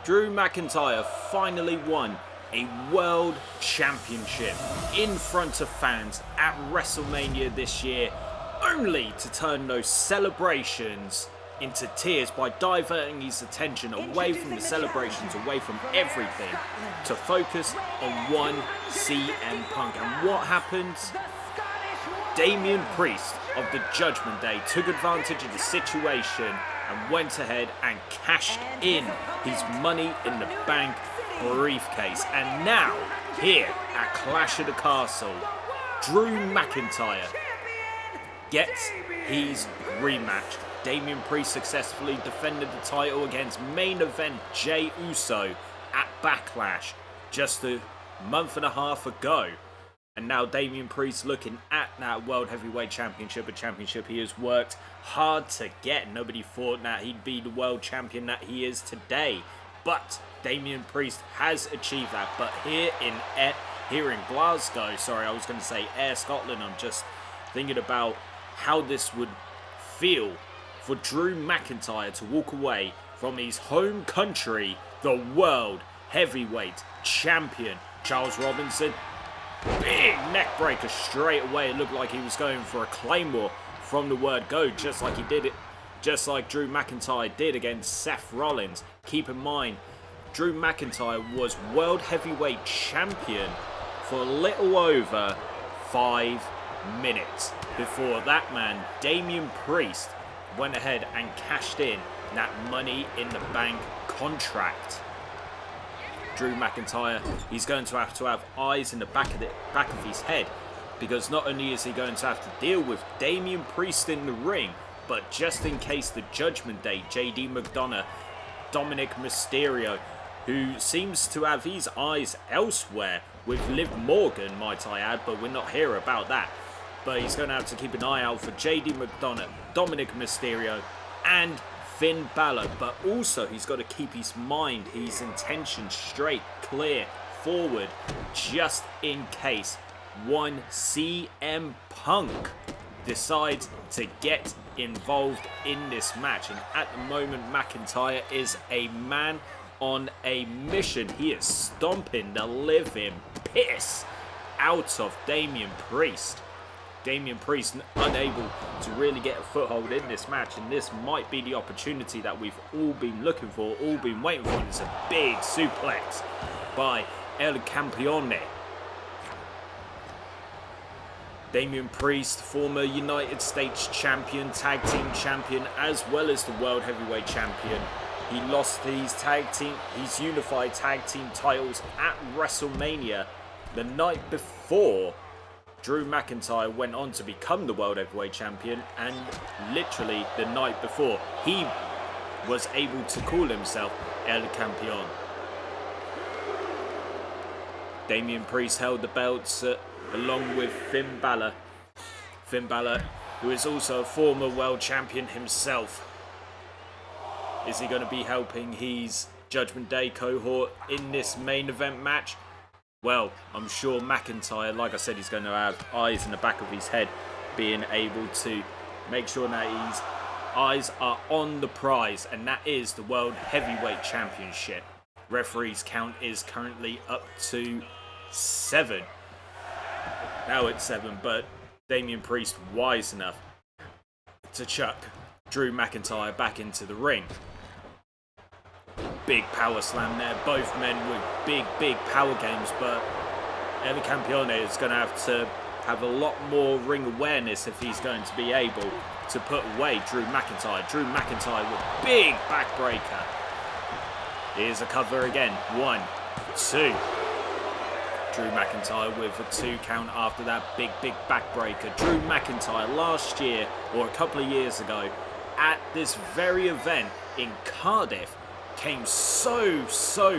Drew McIntyre finally won a World Championship in front of fans at WrestleMania this year, only to turn those celebrations into tears by diverting his attention away from the celebrations, away from everything, to focus on one CM Punk. And what happens? Damian Priest of the Judgment Day took advantage of the situation and went ahead and cashed in his Money in the Bank briefcase. And now, here at Clash of the Castle, Drew McIntyre gets his rematch. Damian Priest successfully defended the title against main event Jey Uso at Backlash just a month and a half ago. And now Damian Priest looking at that World Heavyweight Championship, a championship he has worked hard to get. Nobody thought that he'd be the world champion that he is today. But Damian Priest has achieved that. But here in Glasgow, sorry, I was going to say Ayr, Scotland, I'm just thinking about how this would feel for Drew McIntyre to walk away from his home country, the World Heavyweight Champion. Charles Robinson, big neck breaker straight away. It looked like he was going for a claymore from the word go, just like Drew McIntyre did against Seth Rollins. Keep in mind, Drew McIntyre was World Heavyweight Champion for a little over 5 minutes before that man, Damian Priest, went ahead and cashed in that Money in the Bank contract. Drew McIntyre, he's going to have eyes in the back of his head, because not only is he going to have to deal with Damian Priest in the ring, but just in case the Judgment Day, JD McDonough, Dominic Mysterio, who seems to have his eyes elsewhere with Liv Morgan, might I add, but we're not here about that. But he's going to have to keep an eye out for JD McDonough, Dominic Mysterio, and Finn Balor. But also he's got to keep his mind, his intention straight, clear, forward, just in case one CM Punk decides to get involved in this match. And at the moment, McIntyre is a man on a mission. He is stomping the living piss out of Damian Priest. Damian Priest unable to really get a foothold in this match, and this might be the opportunity that we've all been looking for, all been waiting for. And it's a big suplex by El Campeone. Damian Priest, former United States champion, tag team champion, as well as the World Heavyweight Champion. He lost his unified tag team titles at WrestleMania the night before Drew McIntyre went on to become the World Heavyweight Champion, and literally the night before he was able to call himself El Campeón. Damian Priest held the belts along with Finn Balor. Finn Balor, who is also a former world champion himself. Is he going to be helping his Judgment Day cohort in this main event match? Well, I'm sure McIntyre, like I said, he's going to have eyes in the back of his head, being able to make sure that his eyes are on the prize, and that is the World Heavyweight Championship. Referee's count is currently up to 7. Now it's 7, but Damian Priest wise enough to chuck Drew McIntyre back into the ring. Big power slam there, both men with big power games, but El Campeone is going to have a lot more ring awareness if he's going to be able to put away Drew McIntyre. Drew McIntyre with big backbreaker. Here's a cover again, 1, 2. Drew McIntyre with a 2 count after that big backbreaker. Drew McIntyre last year, or a couple of years ago, at this very event in Cardiff, came so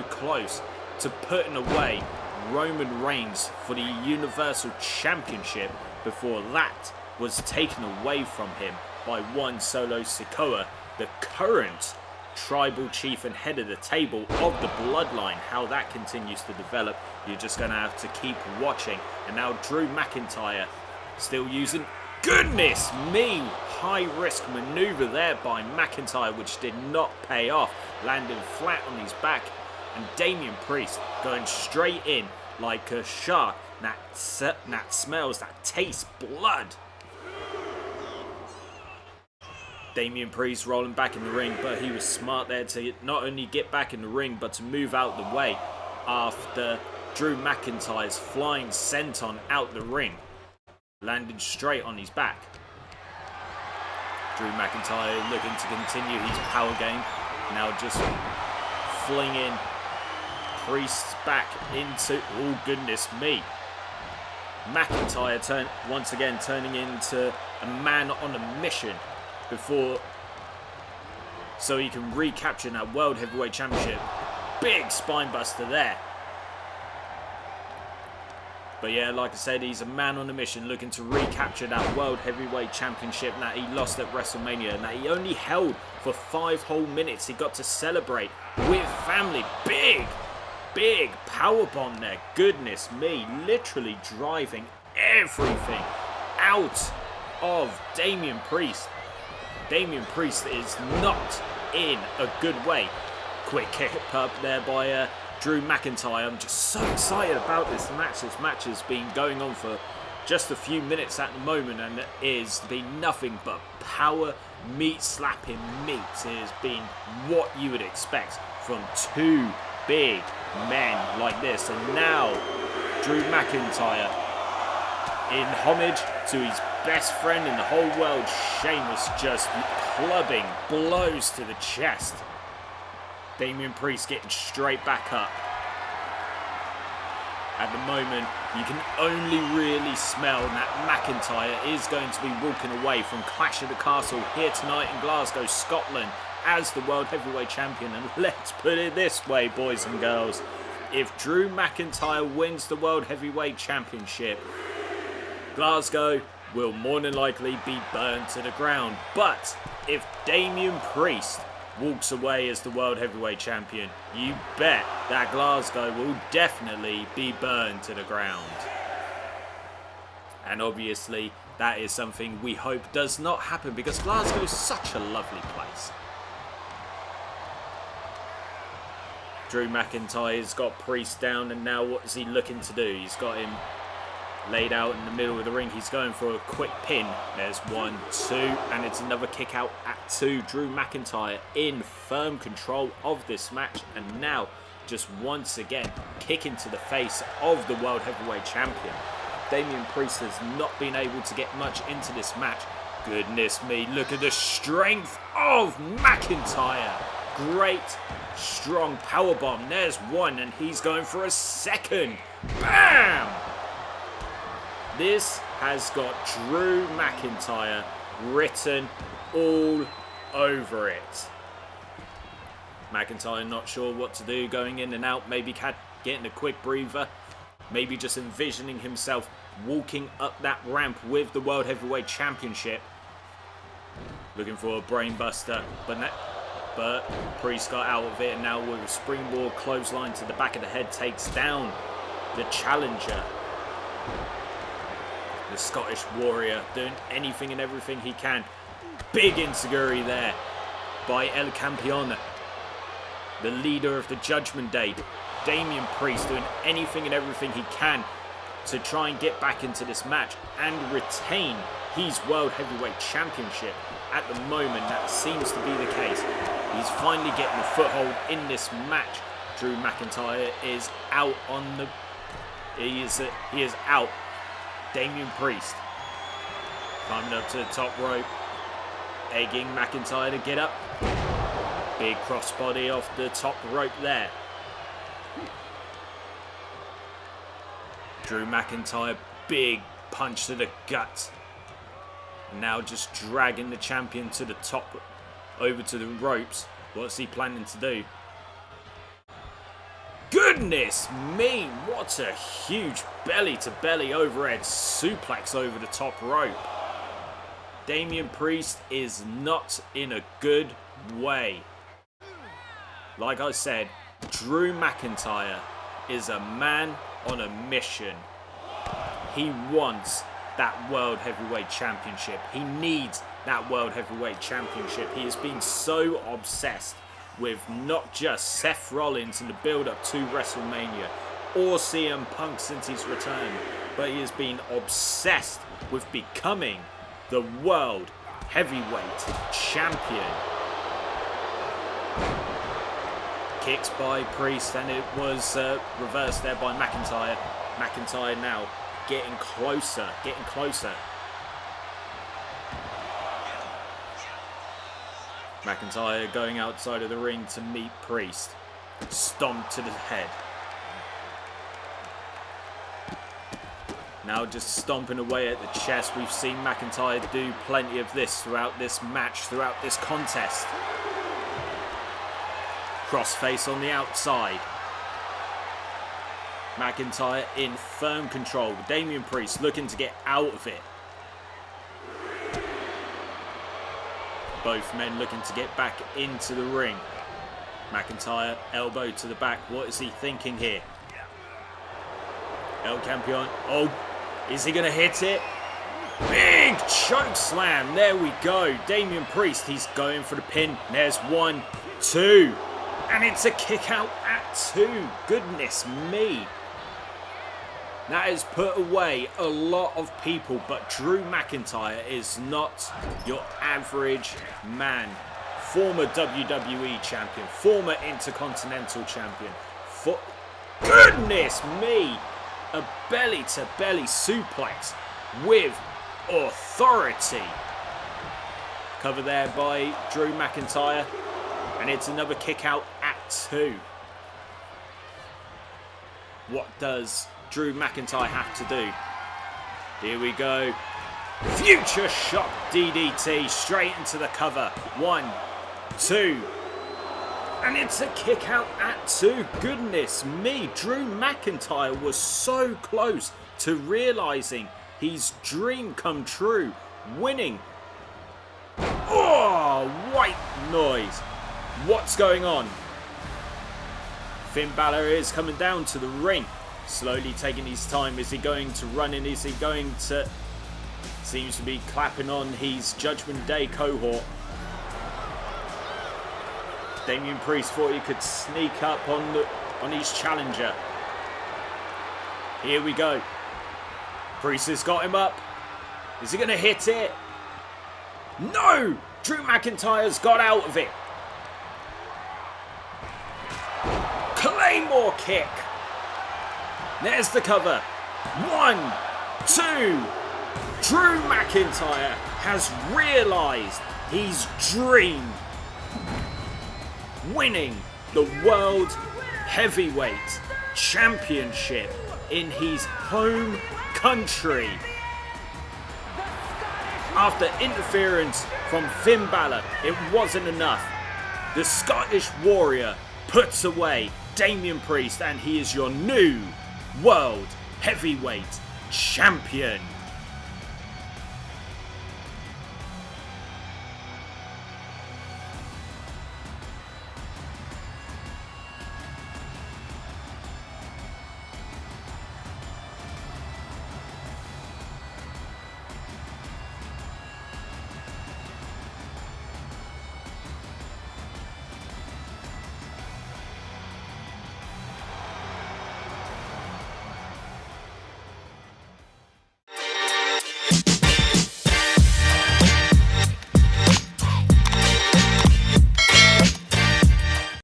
close to putting away Roman Reigns for the Universal Championship before that was taken away from him by one Solo Sikoa, the current tribal chief and head of the table of the bloodline. How that continues to develop, you're just going to have to keep watching. And now Drew McIntyre still using, goodness me, high-risk maneuver there by McIntyre, which did not pay off, landing flat on his back. And Damian Priest going straight in like a shark that smells, that tastes blood. Damian Priest rolling back in the ring, but he was smart there to not only get back in the ring, but to move out the way after Drew McIntyre's flying senton out the ring, landing straight on his back. Drew McIntyre looking to continue his power game, now just flinging Priest's back into, oh goodness me. McIntyre once again turning into a man on a mission so he can recapture that World Heavyweight Championship. Big spine buster there. But yeah, like I said, he's a man on a mission looking to recapture that World Heavyweight Championship that he lost at WrestleMania and that he only held for 5 whole minutes. He got to celebrate with family. Big powerbomb there. Goodness me, literally driving everything out of Damian Priest. Damian Priest is not in a good way. Quick kick up there by Drew McIntyre. I'm just so excited about this match. This match has been going on for just a few minutes at the moment, and it has been nothing but power meat slapping meat. It has been what you would expect from 2 big men like this. And now Drew McIntyre, in homage to his best friend in the whole world, Sheamus, just clubbing blows to the chest. Damian Priest getting straight back up. At the moment, you can only really smell that McIntyre is going to be walking away from Clash of the Castle here tonight in Glasgow, Scotland, as the World Heavyweight Champion. And let's put it this way, boys and girls. If Drew McIntyre wins the World Heavyweight Championship, Glasgow will more than likely be burned to the ground. But if Damian Priest walks away as the World Heavyweight Champion, you bet that Glasgow will definitely be burned to the ground. And obviously, that is something we hope does not happen, because Glasgow is such a lovely place. Drew McIntyre's got Priest down, and now what is he looking to do? He's got him laid out in the middle of the ring. He's going for a quick pin. There's 1, 2, and it's another kick out at 2. Drew McIntyre in firm control of this match, and now just once again kicking to the face of the World Heavyweight Champion. Damian Priest has not been able to get much into this match. Goodness me, look at the strength of McIntyre. Great strong powerbomb. There's 1, and he's going for a second. Bam! This has got Drew McIntyre written all over it. McIntyre not sure what to do, going in and out, maybe getting a quick breather, maybe just envisioning himself walking up that ramp with the World Heavyweight Championship. Looking for a brain buster, but Priest got out of it, and now with a springboard clothesline to the back of the head takes down the challenger. The Scottish Warrior doing anything and everything he can. Big enziguri there by El Campeon, the leader of the Judgment Day. Damian Priest doing anything and everything he can to try and get back into this match and retain his World Heavyweight Championship. At the moment, that seems to be the case. He's finally getting a foothold in this match. Drew McIntyre is out on the... He is out. Damian Priest climbing up to the top rope, egging McIntyre to get up. Big crossbody off the top rope there. Drew McIntyre, big punch to the gut. Now just dragging the champion to the top, over to the ropes. What's he planning to do? Goodness me, what a huge belly-to-belly overhead suplex over the top rope. Damian Priest is not in a good way. Like I said, Drew McIntyre is a man on a mission. He wants that World Heavyweight Championship. He needs that World Heavyweight Championship. He has been so obsessed with not just Seth Rollins in the build-up to WrestleMania or CM Punk since his return, but he has been obsessed with becoming the World Heavyweight Champion. Kicks by Priest, and it was reversed there by McIntyre. McIntyre now getting closer, McIntyre going outside of the ring to meet Priest. Stomp to the head. Now just stomping away at the chest. We've seen McIntyre do plenty of this throughout this match, throughout this contest. Crossface on the outside. McIntyre in firm control. Damian Priest looking to get out of it. Both men looking to get back into the ring. McIntyre elbow to the back. What is he thinking here? El Campeon. Oh, is he going to hit it? Big choke slam. There we go. Damian Priest, he's going for the pin. There's 1, 2. And it's a kick out at 2. Goodness me. That has put away a lot of people, but Drew McIntyre is not your average man. Former WWE champion, former Intercontinental champion. Goodness me! A belly-to-belly suplex with authority. Cover there by Drew McIntyre, and it's another kick out at 2. What does Drew McIntyre have to do? Here we go. Future Shock DDT straight into the cover. 1, 2. And it's a kick out at 2. Goodness me. Drew McIntyre was so close to realizing his dream come true. Winning. Oh, white noise. What's going on? Finn Balor is coming down to the ring. Slowly taking his time. Is he going to run in? Is he going to... Seems to be clapping on his Judgment Day cohort. Damian Priest thought he could sneak up on his challenger. Here we go. Priest has got him up. Is he going to hit it? No! Drew McIntyre's got out of it. Claymore kick. There's the cover. 1, 2. Drew McIntyre has realised his dream. Winning the World Heavyweight Championship in his home country. After interference from Finn Balor, it wasn't enough. The Scottish Warrior puts away Damian Priest, and he is your new World Heavyweight Champion.